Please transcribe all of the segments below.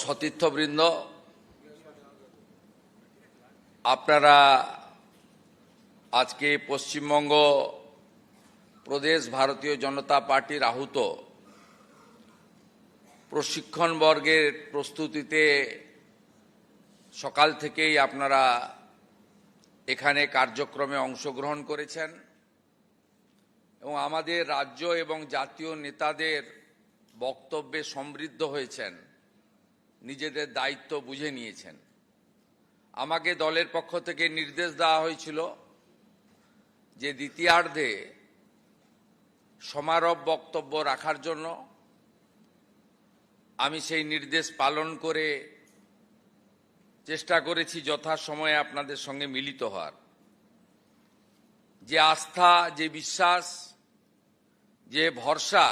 সতীর্থবৃন্দ, আপনারা আজকে পশ্চিমবঙ্গ প্রদেশ ভারতীয় জনতা পার্টির আহুত প্রশিক্ষণ বর্গের প্রস্তুতিতে সকাল থেকেই আপনারা এখানে কার্যক্রমে অংশগ্রহণ করেছেন এবং আমাদের রাজ্য এবং জাতীয় নেতাদের বক্তব্যে সমৃদ্ধ হয়েছেন, নিজেদের দায়িত্ব বুঝে নিয়েছেন। আমাকে দলের পক্ষ থেকে নির্দেশ দেওয়া হয়েছিল যে দ্বিতীয়ার্ধে সমারোহ বক্তব্য রাখার জন্য। আমি সেই নির্দেশ পালন করে চেষ্টা করেছি যথাসময়ে আপনাদের সঙ্গে মিলিত হওয়ার। যে আস্থা, যে বিশ্বাস, যে ভরসা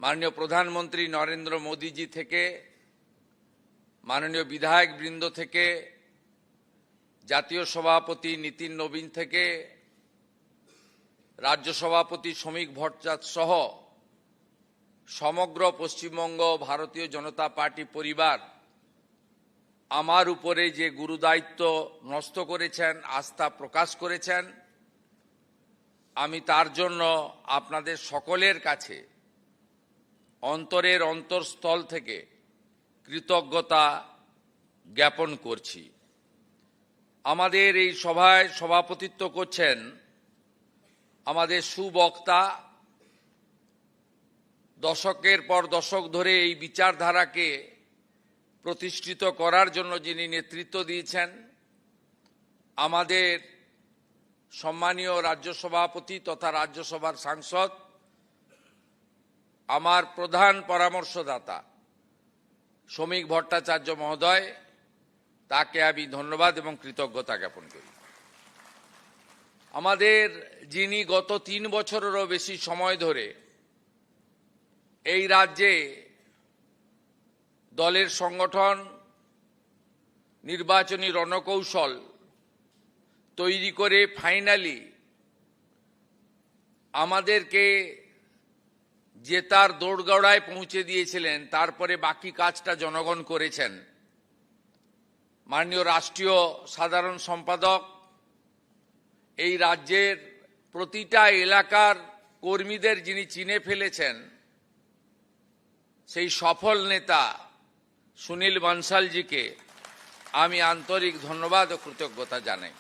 মাননীয় প্রধানমন্ত্রী নরেন্দ্র মোদীজি থেকে, মাননীয় বিধায়ক বৃন্দ থেকে, জাতীয় সভাপতি নীতিন নবীন থেকে, রাজ্য সভাপতি শ্রমিক ভট্টাচার্য সহ সমগ্র পশ্চিমবঙ্গ ভারতীয় জনতা পার্টি পরিবার আমার উপরে যে গুরুদায়িত্ব ন্যস্ত করেছেন, আস্থা প্রকাশ করেছেন, আমি তার জন্য আপনাদের সকলের কাছে অন্তরের অন্তরস্থল থেকে কৃতজ্ঞতা জ্ঞাপন করছি। আমাদের এই সভায় সভাপতিত্ব করছেন আমাদের সুবক্তা, দশকের পর দশক ধরে এই বিচারধারাকে প্রতিষ্ঠিত করার জন্য যিনি নেতৃত্ব দিয়েছেন, আমাদের সম্মানীয় রাজ্য সভাপতি তথা রাজ্যসভার সাংসদ, আমার প্রধান পরামর্শদাতা শ্রমিক ভট্টাচার্য মহোদয়, তাকে আমি ধন্যবাদ এবং কৃতজ্ঞতা জ্ঞাপন করি। আমাদের যিনি গত 3 বছরেরও বেশি সময় ধরে এই রাজ্যে দলের সংগঠন, নির্বাচনী রণকৌশল তৈরি করে ফাইনালি আমাদেরকে জেতার দোরগোড়ায় পৌঁছে দিয়েছিলেন, তারপরে বাকি কাজটা জনগণ করেছেন। মাননীয় রাষ্ট্রীয় সাধারণ সম্পাদক এই রাজ্যের প্রতিটা এলাকার কর্মীদের যিনি চিনে ফেলেছেন, সেই সফল নেতা সুনীল বানসালজিকে আমি আন্তরিক ধন্যবাদ ও কৃতজ্ঞতা জানাই।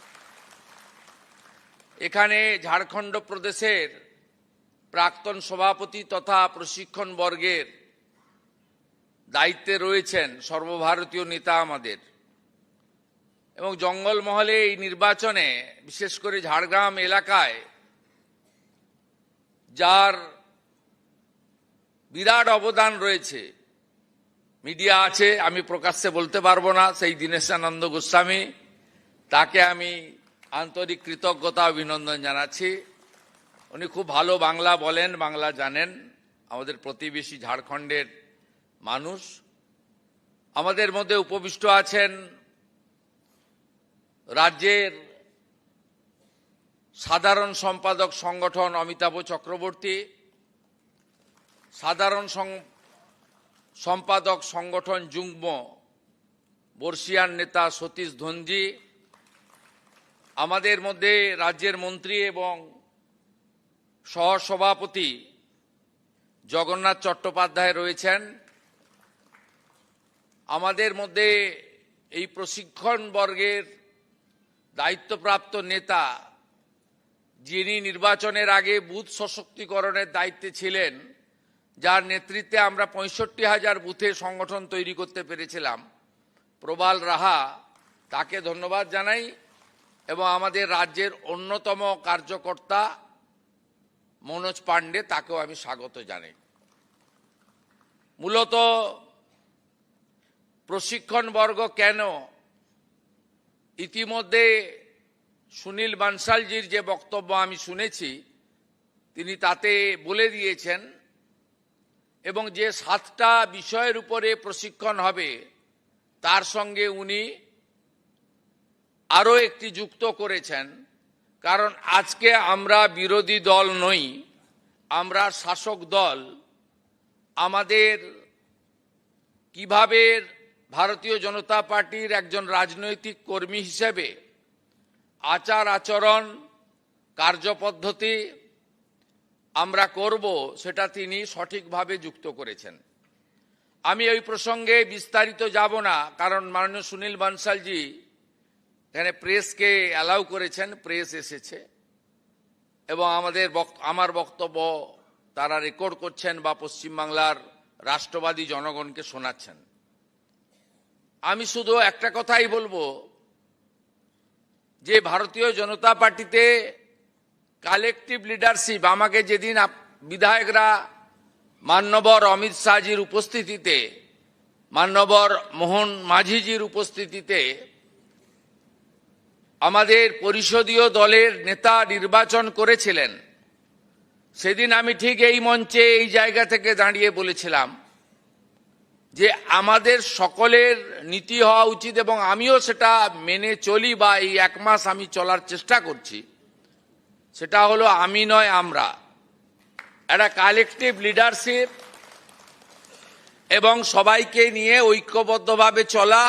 এখানে ঝাড়খণ্ড প্রদেশের প্রাক্তন সভাপতি তথা প্রশিক্ষণ বর্গের দায়িত্বে রয়েছেন সর্বভারতীয় নেতা আমাদের, এবং জঙ্গলমহলে এই নির্বাচনে বিশেষ করে ঝাড়গ্রাম এলাকায় যার বিরাট অবদান রয়েছে, মিডিয়া আছে, আমি প্রকাশ্যে বলতে পারবো না, সেই দীনেশানন্দ গোস্বামী, তাকে আমি আন্তরিক কৃতজ্ঞতা অভিনন্দন জানাচ্ছি। উনি খুব ভালো বাংলা বলেন, বাংলা জানেন, আমাদের প্রতিবেশী ঝাড়খণ্ডের মানুষ। আমাদের মধ্যে উপবিষ্ট আছেন রাজ্যের সাধারণ সম্পাদক সংগঠন অমিতাভ চক্রবর্তী, সাধারণ সম্পাদক সংগঠন যুগ্ম বর্ষিয়ান নেতা সতীশ ধনজি, আমাদের মধ্যে রাজ্যের মন্ত্রী এবং সহসভাপতি জগন্নাথ চট্টোপাধ্যায় রয়েছেন। আমাদের মধ্যে এই প্রশিক্ষণ বর্গের দায়িত্বপ্রাপ্ত নেতা, যিনি নির্বাচনের আগে বুথ সশক্তিকরণের দায়িত্বে ছিলেন, যার নেতৃত্বে আমরা 65,000 বুথে সংগঠন তৈরি করতে পেরেছিলাম, প্রবাল রাহা, তাকে ধন্যবাদ জানাই। এবং আমাদের রাজ্যের অন্যতম কার্যকর্তা মনোজ পাণ্ডে, তাকেও আমি স্বাগত জানাই। মূলত প্রশিক্ষণ বর্গ কেন, ইতিমধ্যে সুনীল বানসালজির যে বক্তব্য আমি শুনেছি, তিনি তাতে বলে দিয়েছেন, এবং যে 7টা বিষয়ের উপরে প্রশিক্ষণ হবে তার সঙ্গে উনি আরও একটি যুক্ত করেছেন। কারণ আজকে আমরা বিরোধী দল নই, আমরা শাসক দল। আমাদের কিভাবে ভারতীয় জনতা পার্টির একজন রাজনৈতিক কর্মী হিসেবে আচার আচরণ কার্যপদ্ধতি আমরা করব সেটা তিনি সঠিকভাবে যুক্ত করেছেন। আমি ওই প্রসঙ্গে বিস্তারিত যাব না, কারণ মাননীয় সুনীল বানসালজি এখানে প্রেসকে অ্যালাউ করেছেন, প্রেস এসেছে এবং আমার বক্তব্য তারা রেকর্ড করছেন বা পশ্চিমবাংলার রাষ্ট্রবাদী জনগণকে শোনাচ্ছেন। আমি শুধু একটা কথাই বলবো যে ভারতীয় জনতা পার্টিতে কালেকটিভ লিডারশিপ, আমাকে যেদিন বিধায়করা মান্যবর অমিত শাহজির উপস্থিতিতে, মান্যবর মোহন মাঝিজির উপস্থিতিতে আমাদের পরিষদীয় দলের নেতা নির্বাচন করেছিলেন, সেদিন আমি ঠিক এই মঞ্চে এই জায়গা থেকে দাঁড়িয়ে বলেছিলাম যে আমাদের সকলের নীতি হওয়া উচিত, এবং আমিও সেটা মেনে চলি বা এই এক মাস আমি চলার চেষ্টা করছি। সেটা হলো আমি নয় আমরা, একটা কালেকটিভ লিডারশিপ এবং সবাইকে নিয়ে ঐক্যবদ্ধভাবে চলা,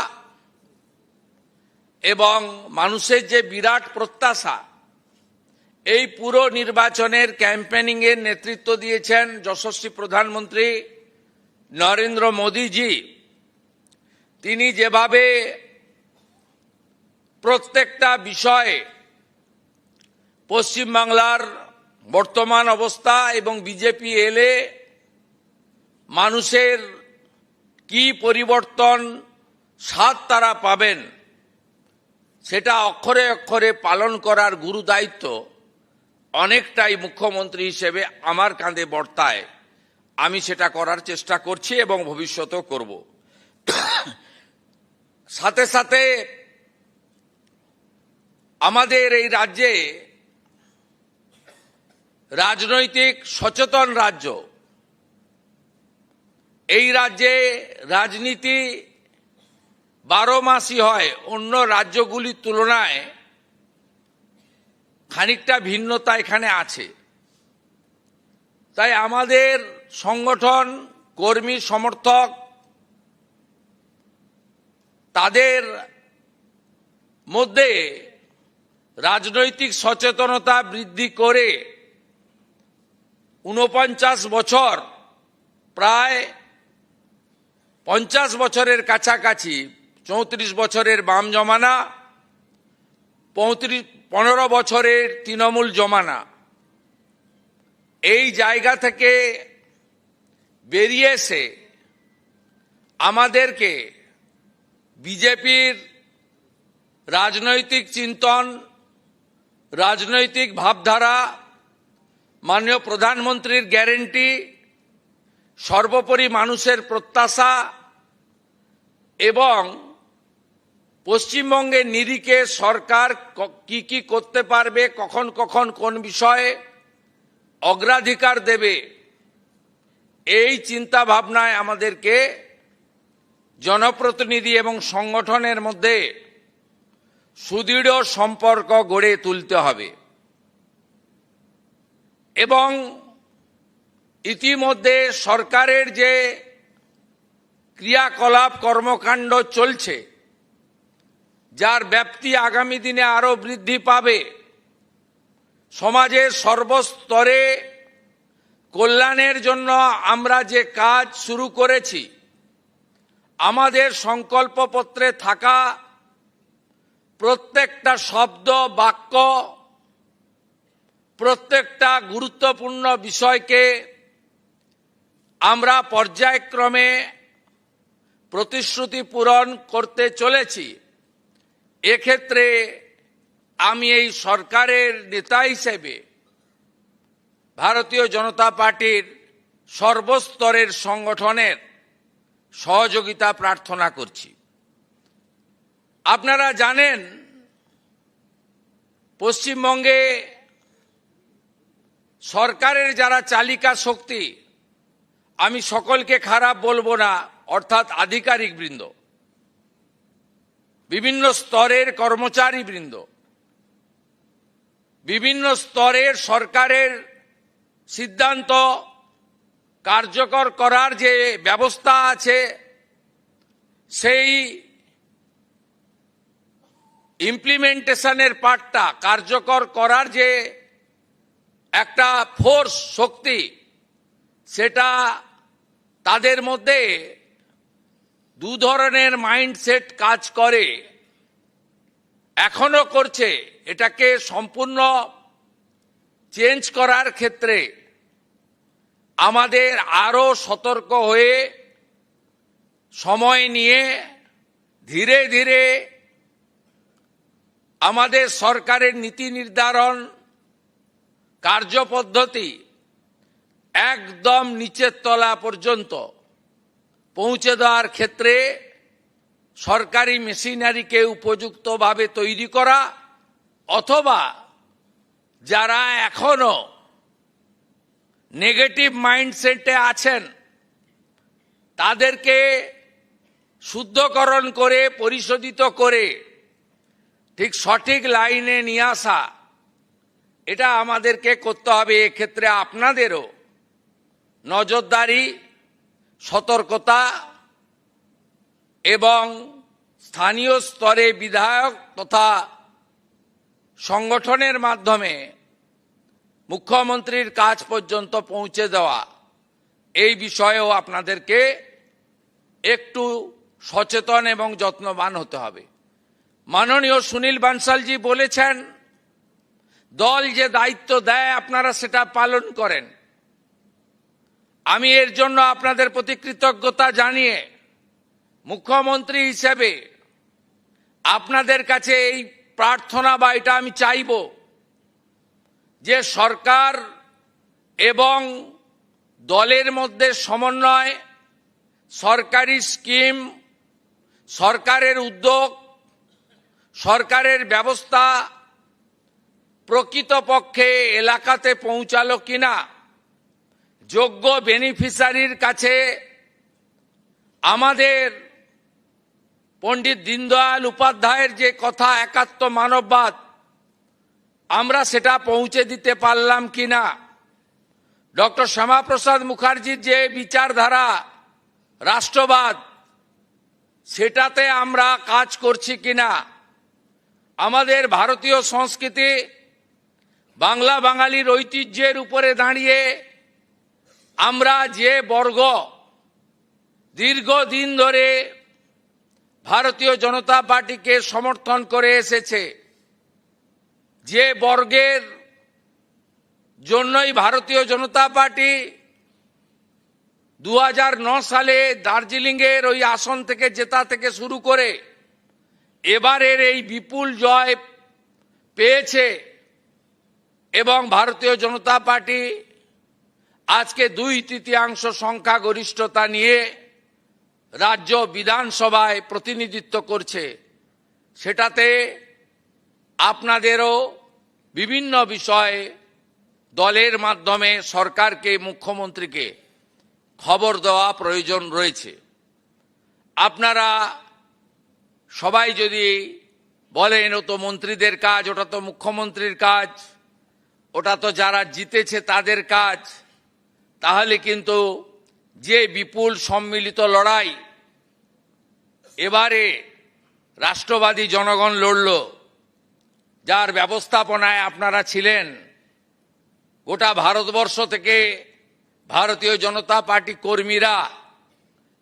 এবং মানুষের যে বিরাট প্রত্যাশা, এই পুরো নির্বাচনের ক্যাম্পেনিং এর নেতৃত্ব দিয়েছেন যশস্বী প্রধানমন্ত্রী নরেন্দ্র মোদীজি। তিনি যেভাবে প্রত্যেকটা বিষয়ে পশ্চিমবাংলার বর্তমান অবস্থা এবং বিজেপি এলে মানুষের কি পরিবর্তন স্বাদ তারা পাবেন, সেটা অক্ষরে অক্ষরে পালন করার গুরু দায়িত্ব অনেকটাই মুখ্যমন্ত্রী হিসেবে আমার কাঁধে বর্তায়। আমি সেটা করার চেষ্টা করছি এবং ভবিষ্যতেও করব। সাথে সাথে আমাদের এই রাজ্যে রাজনৈতিক সচেতন রাজ্য, এই রাজ্যে রাজনীতি 12 মাসই হয়, অন্য রাজ্যগুলির তুলনায় খানিকটা ভিন্নতা এখানে আছে। তাই আমাদের সংগঠন, কর্মী, সমর্থক, তাদের মধ্যে রাজনৈতিক সচেতনতা বৃদ্ধি করে 49 বছর, প্রায় 50 বছরের কাছাকাছি, 34 বছরের বাম জমানা, 15 বছরের তৃণমূল জমানা, এই জায়গা থেকে বেরিয়ে এসে আমাদেরকে বিজেপির রাজনৈতিক চিন্তন, রাজনৈতিক ভাবধারা, মাননীয় প্রধানমন্ত্রীর গ্যারেন্টি, সর্বোপরি মানুষের প্রত্যাশা এবং পশ্চিমবঙ্গের নিরিখে সরকার কি কি করতে পারবে, কখন কখন কোন বিষয়ে অগ্রাধিকার দেবে, এই চিন্তা ভাবনায় আমাদেরকে জনপ্রতিনিধি এবং সংগঠনের মধ্যে সুদৃঢ় সম্পর্ক গড়ে তুলতে হবে। এবং ইতিমধ্যে সরকারের যে ক্রিয়াকলাপ কর্মকাণ্ড চলছে, যার ব্যাপ্তি আগামী দিনে আরো বৃদ্ধি পাবে, সমাজের সর্বস্তরে কল্যাণের জন্য আমরা যে কাজ শুরু করেছি, আমাদের সংকল্পপত্রে থাকা প্রত্যেকটা শব্দ, বাক্য, প্রত্যেকটা গুরুত্বপূর্ণ বিষয়কে আমরা পর্যায়ক্রমে প্রতিশ্রুতি পূরণ করতে চলেছি। এক্ষেত্রে আমি এই সরকারের নেতা হিসেবে ভারতীয় জনতা পার্টির সর্বস্তরের সংগঠনের সহযোগিতা প্রার্থনা করছি। আপনারা জানেন, পশ্চিমবঙ্গে সরকারের যারা চালিকা শক্তি, আমি সকলকে খারাপ বলবো না, অর্থাৎ আধিকারিকবৃন্দ, বিভিন্ন স্তরের কর্মচারীবৃন্দ, বিভিন্ন স্তরের সরকারের সিদ্ধান্ত কার্যকর করার যে ব্যবস্থা আছে, সেই ইমপ্লিমেন্টেশনের পার্টটা কার্যকর করার যে একটা ফোর্স শক্তি, সেটা তাদের মধ্যে দু ধরনের মাইন্ডসেট কাজ করে, এখনো করছে। এটাকে সম্পূর্ণ চেঞ্জ করার ক্ষেত্রে আমাদের আরো সতর্ক হয়ে সময় নিয়ে ধীরে ধীরে আমাদের সরকারের নীতি নির্ধারণ কার্যপদ্ধতি একদম নিচের তলা পর্যন্ত পৌঁছে দেওয়ার ক্ষেত্রে সরকারি মেশিনারিকে উপযুক্তভাবে তৈরি করা, অথবা যারা এখনো নেগেটিভ মাইন্ডসেটে আছেন তাদেরকে শুদ্ধকরণ করে পরিশোধিত করে ঠিক সঠিক লাইনে নিয়ে আসা, এটা আমাদেরকে করতে হবে। এক্ষেত্রে আপনাদেরও নজরদারি, সতর্কতা এবং স্থানীয় স্তরে বিধায়ক তথা সংগঠনের মাধ্যমে মুখ্যমন্ত্রীর কাছ পর্যন্ত পৌঁছে দেওয়া, এই বিষয়েও আপনাদেরকে একটু সচেতন এবং যত্নবান হতে হবে। মাননীয় সুনীল বানসালজি বলেছেন, দল যে দায়িত্ব দেয় আপনারা সেটা পালন করেন। আমি এর জন্য আপনাদের প্রতি কৃতজ্ঞতা জানিয়ে মুখ্যমন্ত্রী হিসেবে আপনাদের কাছে এই প্রার্থনা বা এটা আমি চাইব যে সরকার এবং দলের মধ্যে সমন্বয়, সরকারি স্কিম, সরকারের উদ্যোগ, সরকারের ব্যবস্থা প্রকৃতপক্ষে এলাকাতে পৌঁছালো কিনা, যোগ্য বেনিফিশিয়ারির কাছে আমাদের পণ্ডিত দীনদয়াল উপাধ্যায়ের যে কথা একাত্ম মানববাদ, আমরা সেটা পৌঁছে দিতে পারলাম কিনা, ডক্টর শ্যামাপ্রসাদ মুখার্জির যে বিচারধারা রাষ্ট্রবাদ, সেটাতে আমরা কাজ করছি কিনা, আমাদের ভারতীয় সংস্কৃতি বাংলা বাঙালির ঐতিহ্যের উপরে দাঁড়িয়ে আমরা যে বর্গ দীর্ঘদিন ধরে ভারতীয় জনতা পার্টিকে সমর্থন করে এসেছে, যে বর্গের জন্যই ভারতীয় জনতা পার্টি 2009 সালে দার্জিলিংয়ের ওই আসন থেকে জেতা থেকে শুরু করে এবারের এই বিপুল জয় পেয়েছে, এবং ভারতীয় জনতা পার্টি আজকে 2/3 সংখ্যাগরিষ্ঠতা নিয়ে রাজ্য বিধানসভায় প্রতিনিধিত্ব করছে। সেটাতে আপনাদেরও বিভিন্ন বিষয়ে দলের মাধ্যমে সরকারকে, মুখ্যমন্ত্রীকে খবর দেওয়া প্রয়োজন রয়েছে। আপনারা সবাই যদি বলেন ও তো মন্ত্রীদের কাজ, ওটা তো মুখ্যমন্ত্রীর কাজ, ওটা তো যারা জিতেছে তাদের কাজ, তাহলে কিন্তু যে বিপুল সম্মিলিত লড়াই এবারে রাষ্ট্রবাদী জনগণ লড়ল, যার ব্যবস্থাপনায় আপনারা ছিলেন, গোটা ভারতবর্ষ থেকে ভারতীয় জনতা পার্টি কর্মীরা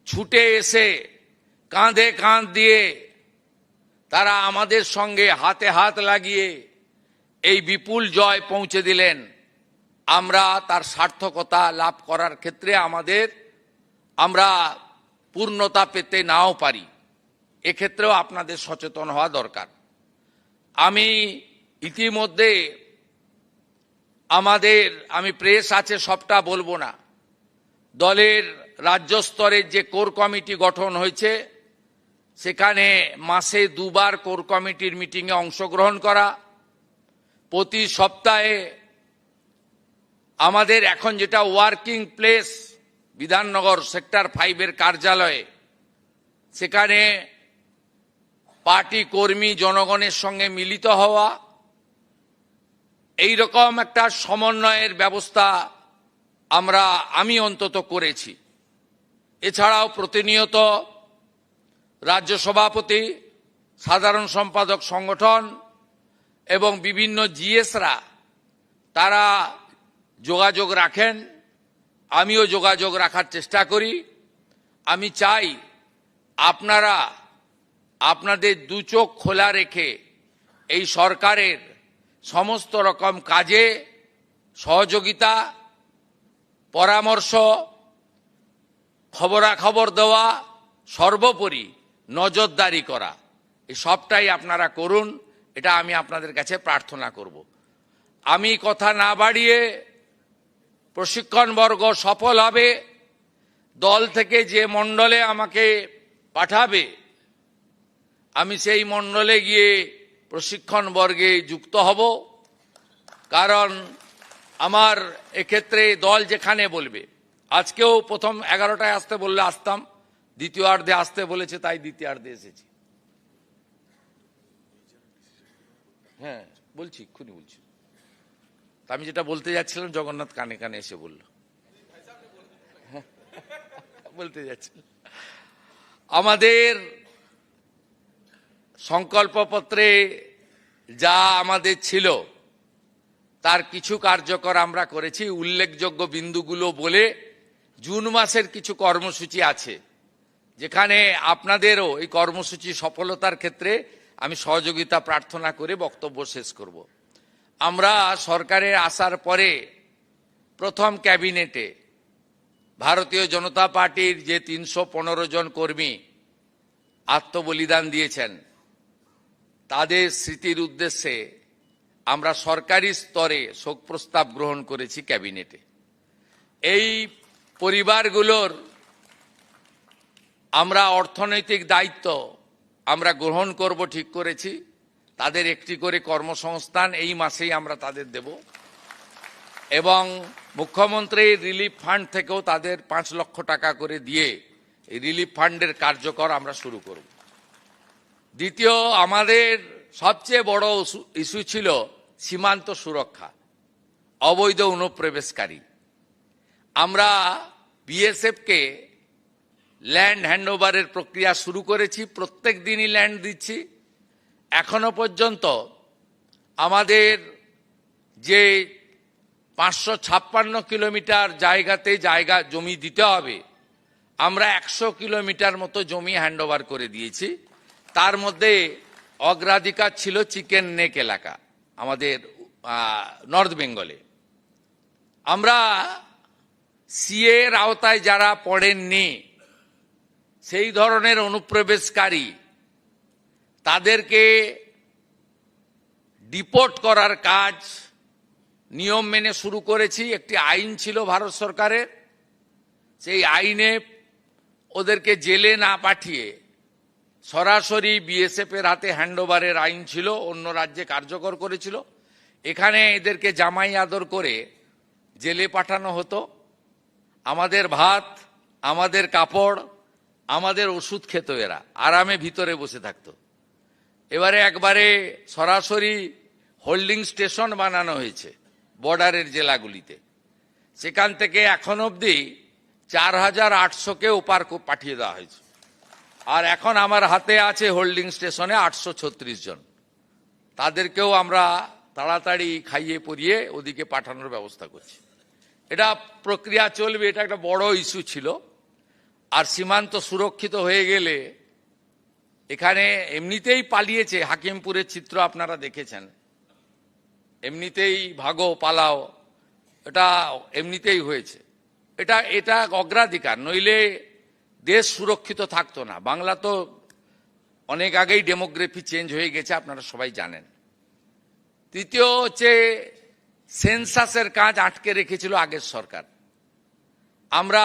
ছুটে এসে কাঁধে কাঁধ দিয়ে তারা আমাদের সঙ্গে হাতে হাত লাগিয়ে এই বিপুল জয় পৌঁছে দিলেন। আমরা তার সার্থকতা লাভ করার ক্ষেত্রে আমরা পূর্ণতা পেতে নাও পারি, এক্ষেত্রেও আপনাদের সচেতন হওয়া দরকার। আমি ইতিমধ্যে আমি প্রেস আছে সবটা বলবো না, দলের রাজ্য স্তরের যে কোর কমিটি গঠন হয়েছে, সেখানে মাসে 2 বার কোর কমিটির মিটিংয়ে অংশগ্রহণ করা, প্রতি সপ্তাহে আমাদের এখন যেটা ওয়ার্কিং প্লেস বিধাননগর সেক্টর 5-এর কার্যালয়ে, সেখানে পার্টি কর্মী জনগণের সঙ্গে মিলিত হওয়া, এই রকম একটা সমন্বয়ের ব্যবস্থা আমি অন্তত করেছি। এছাড়াও প্রতিনিয়ত রাজ্য সভাপতি, সাধারণ সম্পাদক সংগঠন এবং বিভিন্ন জিএসরা তারা যোগাযোগ রাখেন, আমিও যোগাযোগ রাখার চেষ্টা করি। আমি চাই আপনারা আপনাদের দু চোখ খোলা রেখে এই সরকারের সমস্ত রকম কাজে সহযোগিতা, পরামর্শ, খবরাখবর দেওয়া, সর্বোপরি নজরদারি করা, এই সবটাই আপনারা করুন। এটা আমি আপনাদের কাছে প্রার্থনা করব। আমি কথা না বাড়িয়ে, প্রশিক্ষণবর্গ সফল হবে, দল থেকে যে মণ্ডলে আমাকে পাঠাবে আমি সেই মণ্ডলে গিয়ে প্রশিক্ষণবর্গে যুক্ত হব। কারণ আমার এক্ষেত্রে দল যেখানে বলবে, আজকেও প্রথম 11টায় আসতে বললে আসতাম, দ্বিতীয়ার্ধে আসতে বলেছে তাই দ্বিতীয়ার্ধে এসেছি। হ্যাঁ বলছি, এক্ষুনি বলছি। আমি যেটা বলতে যাচ্ছিলাম জগন্নাথ কানে কানে এসে বলল, বলতে যাচ্ছিলাম আমাদের সংকল্পপত্রে যা আমাদের ছিল তার কিছু কার্যকর আমরা করেছি। উল্লেখযোগ্য বিন্দুগুলো বলে, জুন মাসের কিছু কর্মসূচি আছে যেখানে আপনাদেরও এই কর্মসূচি সফলতার ক্ষেত্রে আমি সহযোগিতা প্রার্থনা করে বক্তব্য শেষ করব। আমরা সরকারে আসার পরে প্রথম ক্যাবিনেটে ভারতীয় জনতা পার্টির যে 315 জন কর্মী আত্মবলিদান দিয়েছেন তাদের স্মৃতির উদ্দেশ্যে আমরা সরকারি স্তরে শোক প্রস্তাব গ্রহণ করেছি ক্যাবিনেটে। এই পরিবারগুলোর আমরা অর্থনৈতিক দায়িত্ব আমরা গ্রহণ করব ঠিক করেছি। তাদের একটি করে কর্মসংস্থান এই মাসেই আমরা তাদের দেব এবং মুখ্যমন্ত্রীর রিলিফ ফান্ড থেকেও তাদের 5 লক্ষ টাকা করে দিয়ে এই রিলিফ ফান্ডের কার্যকর আমরা শুরু করব। দ্বিতীয়, আমাদের সবচেয়ে বড় ইস্যু ছিল সীমান্ত সুরক্ষা, অবৈধ অনুপ্রবেশকারী। আমরা বিএসএফকে ল্যান্ড হ্যান্ডওভারের প্রক্রিয়া শুরু করেছি, প্রত্যেক দিনই ল্যান্ড দিচ্ছি। এখনো পর্যন্ত আমাদের যে 556 কিলোমিটার জায়গাতে জমি দিতে হবে, আমরা 100 কিলোমিটার মতো জমি হ্যান্ডওভার করে দিয়েছি। তার মধ্যে অগ্রাধিকার ছিল চিকেন নেক এলাকা আমাদের নর্থ বেঙ্গলে। আমরা সিএ এর আওতায় যারা পড়েননি সেই ধরনের অনুপ্রবেশকারী তাদেরকে ডিপোর্ট করার কাজ নিয়ম মেনে শুরু করেছি। একটি আইন ছিল ভারত সরকারের, সেই আইনে ওদেরকে জেলে না পাঠিয়ে সরাসরি বিএসএফ এর হাতে হ্যান্ডওভারের আইন ছিল, অন্য রাজ্যে কার্যকর করেছিল। এখানে এদেরকে জামাই আদর করে জেলে পাঠানো হতো। আমাদের ভাত, আমাদের কাপড়, আমাদের ওষুধ খেত, এরা আরামে ভিতরে বসে থাকতো। এবারে একবারে সরাসরি হোল্ডিং স্টেশন বানানো হয়েছে বর্ডারের জেলাগুলিতে। সেখান থেকে এখন অবধি 4800কে ওপার পাঠিয়ে দেওয়া হয়েছে। আর এখন আমার হাতে আছে হোল্ডিং স্টেশনে 836 জন। তাদেরকেও আমরা তাড়াতাড়ি খাইয়ে পরিয়ে ওদিকে পাঠানোর ব্যবস্থা করছি। এটা প্রক্রিয়া চলবে, এটা একটা বড় ইস্যু ছিল। আর সীমান্ত সুরক্ষিত হয়ে গেলে, এখানে এমনিতেই পালিয়েছে, হাকিমপুরের চিত্র আপনারা দেখেছেন, এমনিতেই ভাগো পালাও, এটা এমনিতেই হয়েছে। এটা অগ্রাধিকার, নইলে দেশ সুরক্ষিত থাকতো না। বাংলা তো অনেক আগেই ডেমোগ্রাফি চেঞ্জ হয়ে গেছে, আপনারা সবাই জানেন। তৃতীয় হচ্ছে সেন্সাসের কাজ আটকে রেখেছিল আগের সরকার। আমরা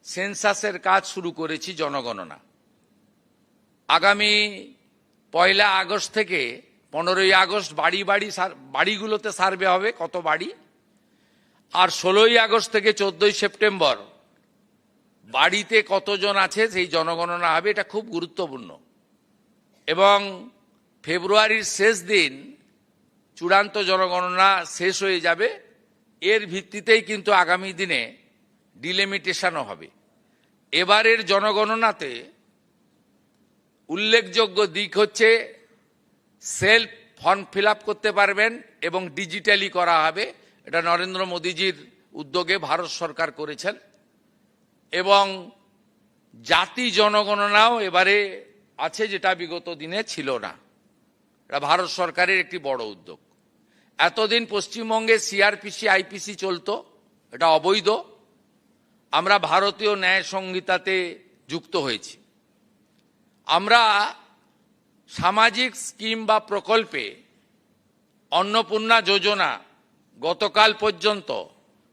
সেন্সাসের কাজ শুরু করেছি, জনগণনা। আগামী 1 আগস্ট থেকে 15 আগস্ট বাড়িগুলোতে সার্ভে হবে, কত বাড়ি। আর 16 আগস্ট থেকে 14 সেপ্টেম্বর বাড়িতে কতজন আছে সেই জনগণনা হবে। এটা খুব গুরুত্বপূর্ণ। এবং ফেব্রুয়ারির শেষ দিন চূড়ান্ত জনগণনা শেষ হয়ে যাবে। এর ভিত্তিতেই কিন্তু আগামী দিনে ডিলিমিটেশনও হবে। এবারের জনগণনাতে উল্লেখযোগ্য দিক হচ্ছে সেলফ ফর্ম ফিল আপ করতে পারবেন এবং ডিজিটালি করা হবে। এটা নরেন্দ্র মোদীজির উদ্যোগে ভারত সরকার করেছেন। এবং জাতি জনগণনাও এবারে আছে, যেটা বিগত দিনে ছিল না। এটা ভারত সরকারের একটি বড় উদ্যোগ। এতদিন পশ্চিমবঙ্গে সিআরপিসি আইপিসি চলতো, এটা অবৈধ। আমরা ভারতীয় ন্যায় সংহিতাতে যুক্ত হয়েছি। আমরা সামাজিক স্কিম বা প্রকল্পে অন্নপূর্ণা যোজনা গতকাল পর্যন্ত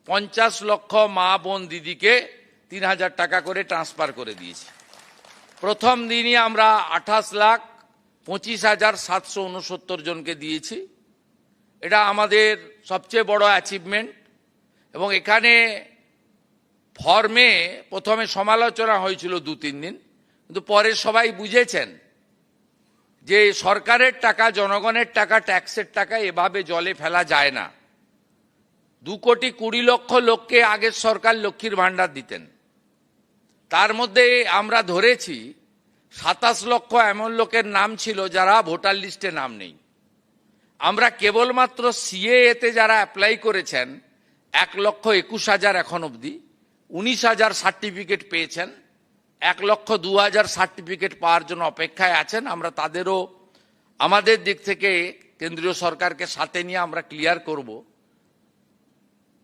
50 লক্ষ মা বোন দিদিকে 3000 টাকা করে ট্রান্সফার করে দিয়েছি। প্রথম দিনই আমরা 28,25,769 জনকে দিয়েছি। এটা আমাদের সবচেয়ে বড় অ্যাচিভমেন্ট। এবং এখানে ফর্মে প্রথমে সমালোচনা হয়েছিল 2-3 দিন, কিন্তু পরে সবাই বুঝেছেন যে সরকারের টাকা, জনগণের টাকা, ট্যাক্সের টাকা এভাবে জলে ফেলা যায় না। 2,20,00,000 লোককে আগের সরকার লক্ষ্মীর ভাণ্ডার দিতেন। তার মধ্যে আমরা ধরেছি 27 লক্ষ এমন লোকের নাম ছিল যারা ভোটার লিস্টে নাম নেই। আমরা কেবলমাত্র সিএএতে যারা অ্যাপ্লাই করেছেন 1,21,000 এখন অবধি, 19,000 সার্টিফিকেট পেয়েছেন, 1,02,000 সার্টিফিকেট পাওয়ার জন্য অপেক্ষায় আছেন। আমরা তাদেরও আমাদের দিক থেকে কেন্দ্রীয় সরকারকে সাথে নিয়ে আমরা ক্লিয়ার করব।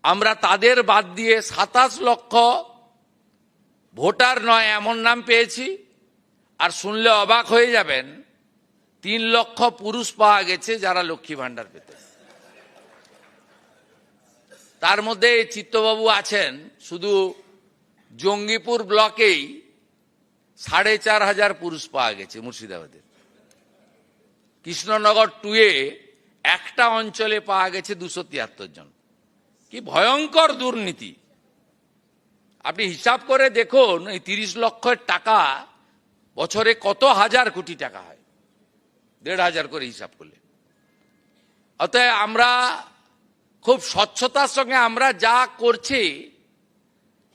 আমরা তাদের বাদ দিয়ে 27 লক্ষ ভোটার নয় এমন নাম পেয়েছি। আর শুনলে অবাক হয়ে যাবেন, 3 লক্ষ পুরুষ পাওয়া গেছে যারা লক্ষ্মী ভাণ্ডার পেতে। তার মধ্যে চিত্তবাবু আছেন, শুধু জঙ্গিপুর ব্লকেই 4,500 পুরুষ পাওয়া গেছে মুর্শিদাবাদের। কৃষ্ণনগর 2-এ একটা অঞ্চলে পাওয়া গেছে 273 জন। কি ভয়ঙ্কর দুর্নীতি! আপনি হিসাব করে দেখুন, এই 30 লক্ষের টাকা বছরে কত হাজার কোটি টাকা হয়, 1,500 করে হিসাব করলে। অতএব আমরা খুব স্বচ্ছতার সঙ্গে আমরা যা করছি,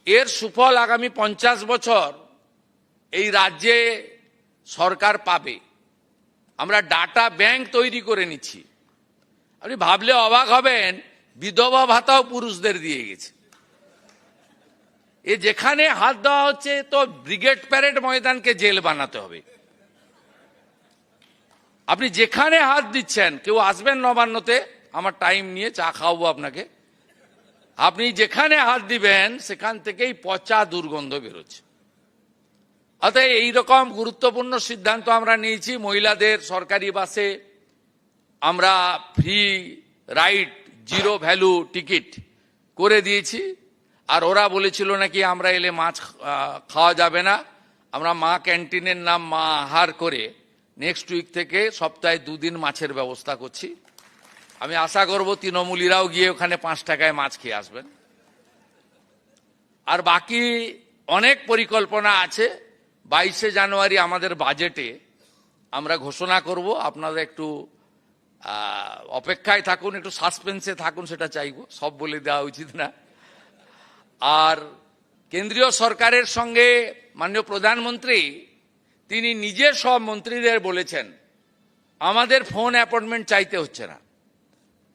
এর সুফল আগামী 50 বছর এই রাজ্যে সরকার পাবে। আমরা ডাটা ব্যাংক তৈরি করে নিচ্ছি। আপনি ভাবলে অবাক হবেন, বিধবা ভাতাও পুরুষদের দিয়ে গেছে। এ যেখানে হাত দেওয়া হচ্ছে তো ব্রিগেড প্যারেড ময়দানকে জেল বানাতে হবে। আপনি যেখানে হাত দিচ্ছেন, কেউ আসবেন নবান্নতে, আমার টাইম নিয়ে চা খাওয়াবো আপনাকে, আপনি যেখানে হাত দিবেন সেখান থেকেই পচা দুর্গন্ধ বেরোচ্ছে। অতএব এইরকম গুরুত্বপূর্ণ সিদ্ধান্ত আমরা নিয়েছি। মহিলাদের সরকারি বাসে আমরা ফ্রি রাইড, 0 ভ্যালু টিকিট করে দিয়েছি। আর ওরা বলেছিল নাকি আমরা এলে মাছ খাওয়া যাবে না। আমরা মা ক্যান্টিনের নাম মা আহার করে নেক্সট উইক থেকে সপ্তাহে 2 দিন মাছের ব্যবস্থা করছি। আমি আশা করব তৃণমূলীরাও গিয়ে ওখানে 5 টাকায় মাছ খেয়ে আসবেন। আর বাকি অনেক পরিকল্পনা আছে। 22শে জানুয়ারি আমাদের বাজেটে আমরা ঘোষণা করব। আপনারা একটু অপেক্ষায় থাকুন, একটু সাসপেন্সে থাকুন, সেটা চাইব। সব বলে দেওয়া উচিত না। আর কেন্দ্রীয় সরকারের সঙ্গে মাননীয় প্রধানমন্ত্রী তিনি নিজে সব মন্ত্রীদের বলেছেন আমাদের ফোন অ্যাপয়েন্টমেন্ট চাইতে হচ্ছে না।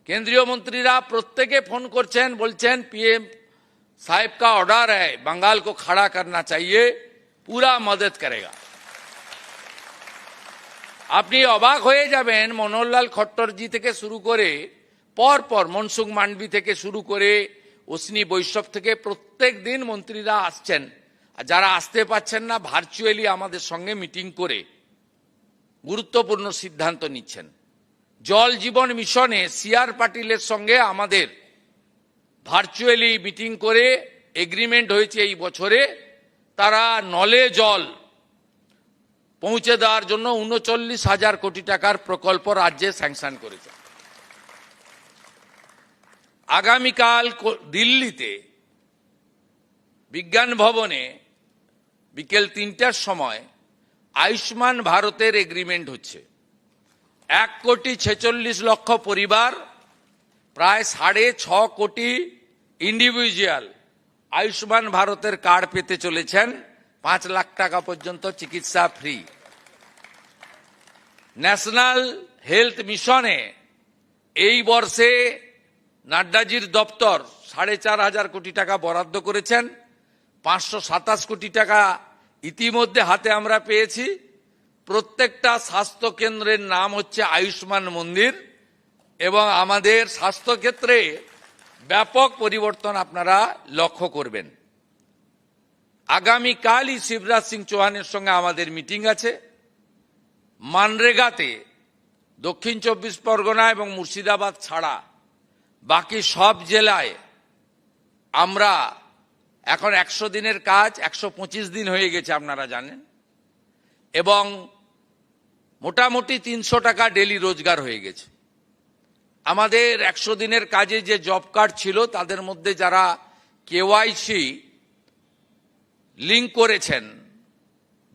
কেন্দ্রীয় মন্ত্রীরা প্রত্যেকে ফোন করছেন, বলছেন पीएम साहब का ऑर्डर है, बंगाल को खड़ा करना चाहिए, पूरा मदद करेगा। আপনি অবাক হয়ে যাবেন, মনোহরলাল খট্টরজি থেকে শুরু করে পরপর মনসুখ মান্ডবি থেকে শুরু করে অশ্বিনী বৈষ্ণব থেকে প্রত্যেক দিন মন্ত্রীরা আসছেন। আর যারা আসতে পারছেন না, ভার্চুয়ালি আমাদের সঙ্গে মিটিং করে গুরুত্বপূর্ণ সিদ্ধান্ত নিচ্ছেন। জল জীবন মিশনে সিআর পাটিলের সঙ্গে আমাদের ভার্চুয়ালি মিটিং করে এগ্রিমেন্ট হয়েছে এই বছরে তারা নলে জল পৌঁছে দেওয়ার জন্য 39,000 কোটি টাকার প্রকল্প রাজ্যে স্যাংশন করেছে। আগামীকাল দিল্লিতে বিজ্ঞান ভবনে বিকেল 3টার সময় আয়ুষ্মান ভারতের এগ্রিমেন্ট হচ্ছে। 1,46,00,000 পরিবার, প্রায় 6.5 কোটি ইন্ডিভিজুয়াল আয়ুষ্মান ভারতের কার্ড পেতে চলেছেন। 5 লাখ টাকা পর্যন্ত চিকিৎসা ফ্রি। ন্যাশনাল হেলথ মিশনে এই বর্ষে নাড্ডাজির দপ্তর 4,500 কোটি টাকা বরাদ্দ করেছেন। 527 কোটি টাকা ইতিমধ্যে হাতে আমরা পেয়েছি। প্রত্যেকটা স্বাস্থ্য কেন্দ্রের নাম হচ্ছে আয়ুষ্মান মন্দির এবং আমাদের স্বাস্থ্যক্ষেত্রে ব্যাপক পরিবর্তন আপনারা লক্ষ্য করবেন। আগামীকালই শিবরাজ সিং চৌহানের সঙ্গে আমাদের মিটিং আছে। মানরেগাতে দক্ষিণ 24 পরগনা এবং মুর্শিদাবাদ ছাড়া বাকি সব জেলায় আমরা এখন 100 দিনের কাজ 125 দিন হয়ে গেছে আপনারা জানেন, এবং মোটামুটি 300 টাকা ডেলি রোজগার হয়ে গেছে। আমাদের 100 দিনের কাজে যে জব কার্ড ছিল তাদের মধ্যে যারা কেওয়াইসি লিঙ্ক করেছেন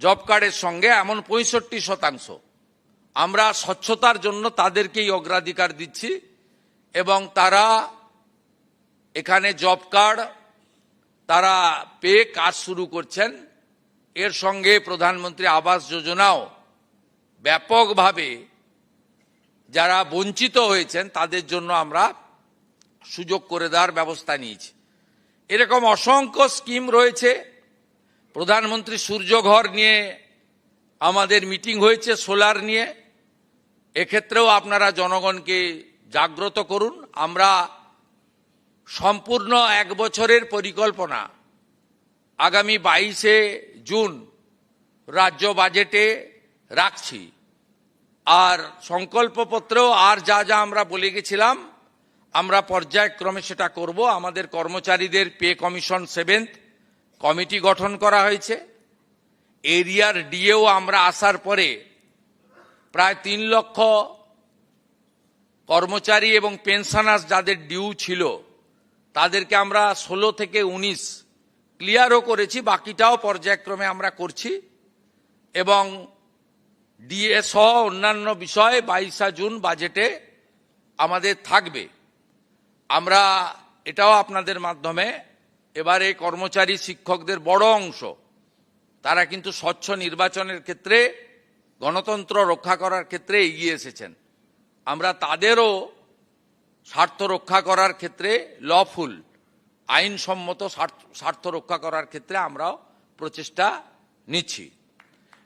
জব কার্ডের সঙ্গে, এমন 65%। আমরা স্বচ্ছতার জন্য তাদেরকেই অগ্রাধিকার দিচ্ছি এবং তারা এখানে জব কার্ড তারা পেয়ে কাজ শুরু করছেন। এর সঙ্গে প্রধানমন্ত্রী আবাস যোজনাও ব্যাপকভাবে যারা বঞ্চিত হয়েছেন তাদের জন্য আমরা সুযোগ করে দেওয়ার ব্যবস্থা নিয়েছি। এরকম অসংখ্য স্কিম রয়েছে। প্রধানমন্ত্রী সূর্যঘর নিয়ে আমাদের মিটিং হয়েছে, সোলার নিয়ে। এক্ষেত্রেও আপনারা জনগণকে জাগ্রত করুন। আমরা সম্পূর্ণ 1 বছরের পরিকল্পনা আগামী 22শে জুন রাজ্য বাজেটে রাখছি। আর সংকল্পপত্রেও আর যা যা আমরা বলে গেছিলাম আমরা পর্যায়ক্রমে সেটা করব। আমাদের কর্মচারীদের পে কমিশন 7th কমিটি গঠন করা হয়েছে। এরিয়ার ডিএও আমরা আসার পরে প্রায় 3 লক্ষ কর্মচারী এবং পেনশনার্স যাদের ডিউ ছিল তাদেরকে আমরা 16 থেকে 19 ক্লিয়ারও করেছি, বাকিটাও পর্যায়ক্রমে আমরা করছি। এবং ডিএ সহ অন্যান্য বিষয় 22শে জুন বাজেটে আমাদের থাকবে। আমরা এটাও আপনাদের মাধ্যমে এবারে কর্মচারী শিক্ষকদের বড় অংশ তারা কিন্তু স্বচ্ছ নির্বাচনের ক্ষেত্রে গণতন্ত্র রক্ষা করার ক্ষেত্রে এগিয়ে এসেছেন। আমরা তাদেরও স্বার্থ রক্ষা করার ক্ষেত্রে লফুল আইনসম্মত স্বার্থ রক্ষা করার ক্ষেত্রে আমরাও প্রচেষ্টা নিচ্ছি।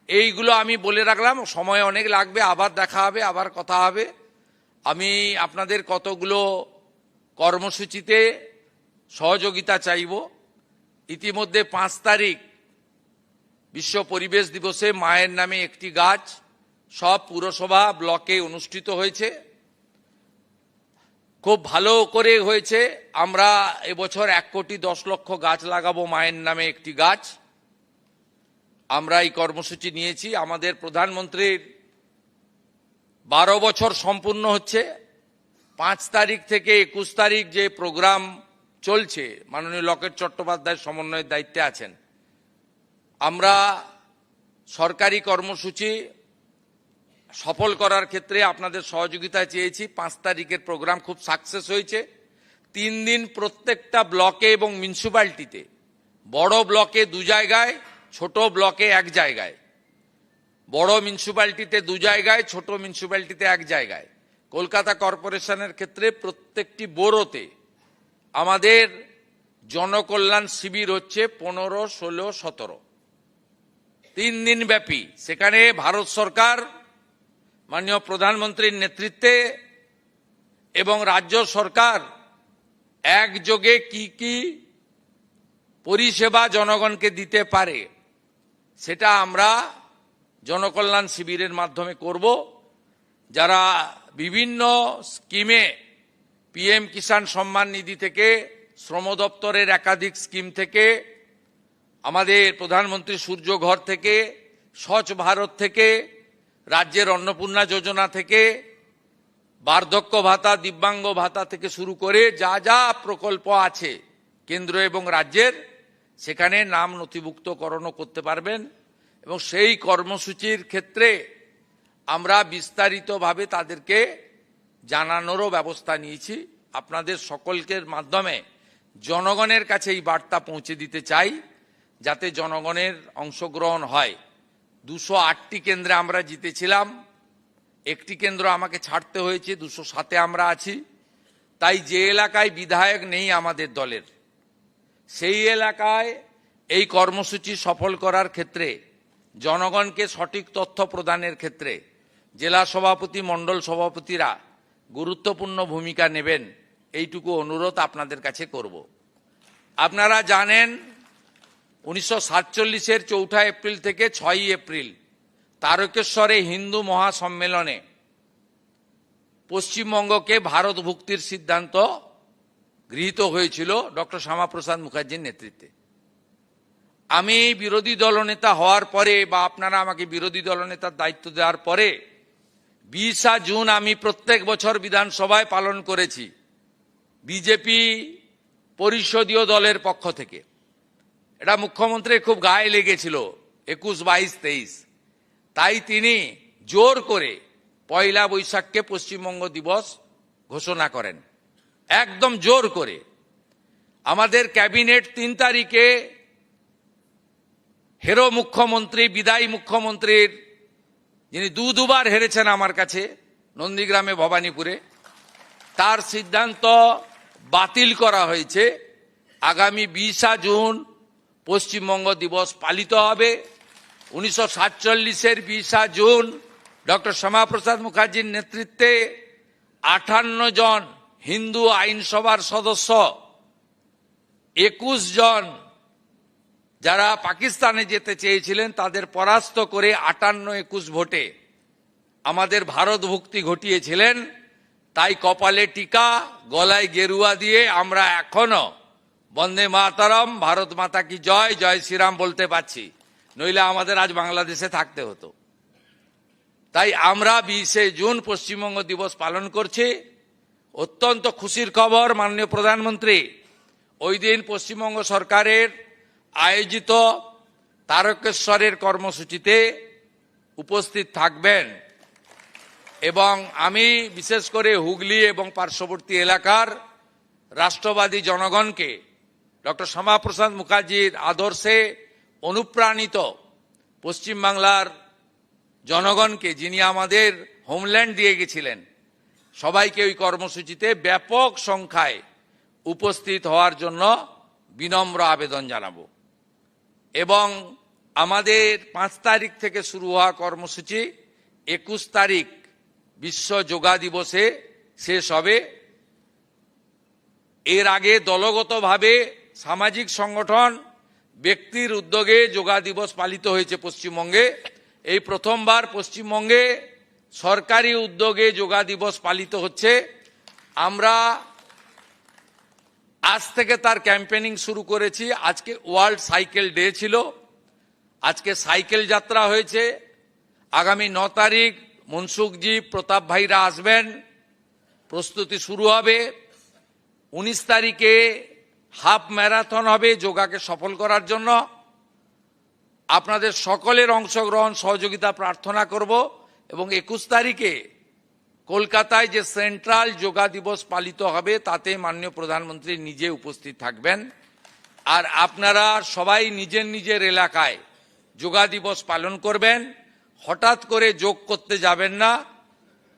এইগুলো আমি বলে রাখলাম, সময় অনেক লাগবে, আবার দেখা হবে, আবার কথা হবে। আমি আপনাদের কতগুলো কর্মসূচিতে সহযোগিতা চাইব। ইতিমধ্যে 5 তারিখ বিশ্ব পরিবেশ দিবসে মায়ের নামে একটি গাছ সব পুরসভা ব্লকে অনুষ্ঠিত হয়েছে, খুব ভালো করে হয়েছে। আমরা এবছর 1,10,00,000 গাছ লাগাবো, মায়ের নামে একটি গাছ। আমরা এই কর্মসূচি নিয়েছি। আমাদের প্রধানমন্ত্রীর 12 বছর সম্পূর্ণ হচ্ছে। 5 তারিখ থেকে 21 তারিখ যে প্রোগ্রাম চলছে, মাননীয় লকেট চট্টোপাধ্যায় সমন্বয়ের দায়িত্বে আছেন। আমরা সরকারি কর্মসূচি সফল করার ক্ষেত্রে আপনাদের সহযোগিতা চেয়েছি। 5 তারিখের প্রোগ্রাম খুব সাকসেস হয়েছে। 3 দিন প্রত্যেকটা ব্লকে এবং মিউনিসিপ্যালিটিতে, বড় ব্লকে 2 জায়গায়, ছোট ব্লকে 1 জায়গায়, বড় মিউনিসিপ্যালিটিতে 2 জায়গায়, ছোট মিউনিসিপ্যালিটিতে 1 জায়গায়। কলকাতা কর্পোরেশনের ক্ষেত্রে প্রত্যেকটি বোরোতে আমাদের জনকল্যাণ শিবির হচ্ছে 15, 16, 17, 3 দিন ব্যাপী। সেখানে ভারত সরকার মাননীয় প্রধানমন্ত্রীর নেতৃত্বে এবং রাজ্য সরকার একযোগে কি কি পরিষেবা জনগণকে দিতে পারে সেটা আমরা জনকল্যাণ শিবিরের মাধ্যমে করব। যারা বিভিন্ন স্কিমে পিএম কিষাণ সম্মান নিধি থেকে, শ্রম দপ্তরের একাধিক স্কিম থেকে, আমাদের প্রধানমন্ত্রী সূর্যঘর থেকে, স্বচ্ছ ভারত থেকে, রাজ্যের অন্নপূর্ণা যোজনা থেকে, বার্ধক্য ভাতা, দিব্যাঙ্গ ভাতা থেকে শুরু করে যা যা প্রকল্প আছে কেন্দ্র এবং রাজ্যের, সেখানে নাম নথিভুক্তকরণও করতে পারবেন। এবং সেই কর্মসূচির ক্ষেত্রে আমরা বিস্তারিতভাবে তাদেরকে জানানোরও ব্যবস্থা নিয়েছি। আপনাদের সকলকে মাধ্যমে জনগণের কাছে এই বার্তা পৌঁছে দিতে চাই যাতে জনগণের অংশগ্রহণ হয়। 208টি কেন্দ্রে আমরা জিতেছিলাম, একটি কেন্দ্র আমাকে ছাড়তে হয়েছে, 207-এ আমরা আছি। তাই যে এলাকায় বিধায়ক নেই আমাদের দলের, সেই এলাকায় এই কর্মসূচি সফল করার ক্ষেত্রে, জনগণকে সঠিক তথ্য প্রদানের ক্ষেত্রে জেলা সভাপতি, মণ্ডল সভাপতিরা গুরুত্বপূর্ণ ভূমিকা নেবেন, এইটুকু অনুরোধ আপনাদের কাছে করব। আপনারা জানেন 1947-এর 4 এপ্রিল থেকে 6 এপ্রিল তারকেশ্বরে হিন্দু মহাসম্মেলনে পশ্চিমবঙ্গকে ভারতভুক্তির সিদ্ধান্ত গৃহীত হয়েছিল ডক্টর শ্যামাপ্রসাদ মুখার্জির নেতৃত্বে। আমি বিরোধী দলনেতা হওয়ার পরে, বা আপনারা আমাকে বিরোধী দলনেতার দায়িত্ব দেওয়ার পরে 20 জুন আমি প্রত্যেক বছর বিধানসভায় পালন করেছি বিজেপি পরিষদীয় দলের পক্ষ থেকে। এটা মুখ্যমন্ত্রীর খুব গায়ে লেগেছিল 21, 22, 23। তাই তিনি জোর করে 1 বৈশাখকে পশ্চিমবঙ্গ দিবস ঘোষণা করেন, একদম জোর করে। আমাদের ক্যাবিনেট 3 তারিখে হেরো মুখ্যমন্ত্রী, বিদায়ী মুখ্যমন্ত্রীর, যিনি দুবার হেরেছেন আমার কাছে নন্দীগ্রামে, ভবানীপুরে, তার সিদ্ধান্ত বাতিল করা হয়েছে। আগামী 20 জুন পশ্চিমবঙ্গ দিবস পালিত হবে। 1947-এর 20 জুন ডক্টর শ্যামাপ্রসাদ মুখার্জির নেতৃত্বে 58 জন হিন্দু আইনসভার সদস্য, 21 জন যারা পাকিস্তানে যেতে চেয়েছিলেন তাদের পরাস্ত করে 58-21 ভোটে আমাদের ভারতভুক্তি ঘটিয়েছিলেন। তাই কপালে টিকা, গলায় গেরুয়া দিয়ে আমরা এখনো বন্দে মাতরম, ভারত মাতা কি জয়, জয় শ্রীরাম বলতে পারছি, নইলে আমাদের আজ বাংলাদেশে থাকতে হতো। তাই আমরা 20 জুন পশ্চিমবঙ্গ দিবস পালন করছি। অত্যন্ত খুশির খবর, মাননীয় প্রধানমন্ত্রী ওই দিন পশ্চিমবঙ্গ সরকারের আয়োজিত তারকেশ্বরের কর্মসূচিতে উপস্থিত থাকবেন এবং আমি বিশেষ করে হুগলি এবং পার্শ্ববর্তী এলাকার রাষ্ট্রবাদী জনগণকে ডক্টর শ্যামাপ্রসাদ মুখার্জির আদর্শে অনুপ্রাণিত পশ্চিমবাংলার জনগণকে, যিনি আমাদের হোমল্যান্ড দিয়ে গেছিলেন, সবাইকে ওই কর্মসূচিতে ব্যাপক সংখ্যায় উপস্থিত হওয়ার জন্য বিনম্র আবেদন জানাবো। এবং আমাদের 5 তারিখ থেকে শুরু হওয়া কর্মসূচি 21 তারিখ বিশ্ব যোগা দিবসে শেষ হবে। এর আগে দলগতভাবে সামাজিক সংগঠন, ব্যক্তির উদ্যোগে যোগা দিবস পালিত হয়েছে পশ্চিমবঙ্গে। এই প্রথমবার পশ্চিমবঙ্গে সরকারি উদ্যোগে যোগা দিবস পালিত হচ্ছে। আমরা আজ থেকে তার ক্যাম্পেনিং শুরু করেছি। আজকে ওয়ার্ল্ড সাইকেল ডে ছিল, আজকে সাইকেল যাত্রা হয়েছে। আগামী 9 তারিখ মনসুখজি, প্রতাপ ভাইরা আসবেন, প্রস্তুতি শুরু হবে। 19 তারিখে হাফ ম্যারাথন হবে যোগাকে সফল করার জন্য। আপনাদের সকলের অংশগ্রহণ, সহযোগিতা প্রার্থনা করব। এবং 21 তারিখে কলকাতায় যে সেন্ট্রাল যোগা দিবস পালিত হবে তাতে মাননীয় প্রধানমন্ত্রী নিজে উপস্থিত থাকবেন। আর আপনারা সবাই নিজের নিজের এলাকায় যোগা দিবস পালন করবেন। হঠাৎ করে যোগ করতে যাবেন না,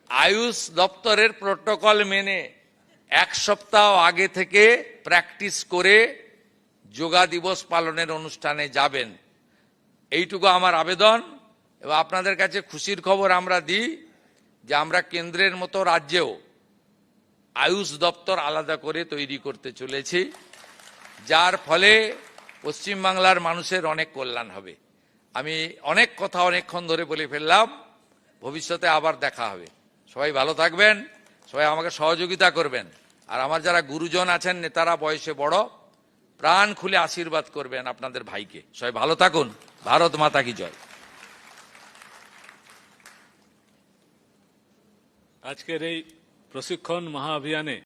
আয়ুষ দপ্তরের প্রোটোকল মেনে 1 সপ্তাহ আগে থেকে প্র্যাকটিস করে যোগা দিবস পালনের অনুষ্ঠানে যাবেন, এইটুকু আমার আবেদন। এবং আপনাদের কাছে খুশির খবর আমরা দিই যে আমরা কেন্দ্রের মতো রাজ্যেও আয়ুষ দপ্তর আলাদা করে তৈরি করতে চলেছি, যার ফলে পশ্চিমবাংলার মানুষের অনেক কল্যাণ হবে। আমি অনেক কথা অনেকক্ষণ ধরে বলে ফেললাম, ভবিষ্যতে আবার দেখা হবে। সবাই ভালো থাকবেন, সবাই আমাকে সহযোগিতা করবেন। আর আমার যারা গুরুজন আছেন, নেতারা, বয়সে বড়, প্রাণ খুলে আশীর্বাদ করবেন আপনাদের ভাইকে। সবাই ভালো থাকুন। ভারত মাতা কি জয়। আজকের এই প্রশিক্ষণ মহাভিযানে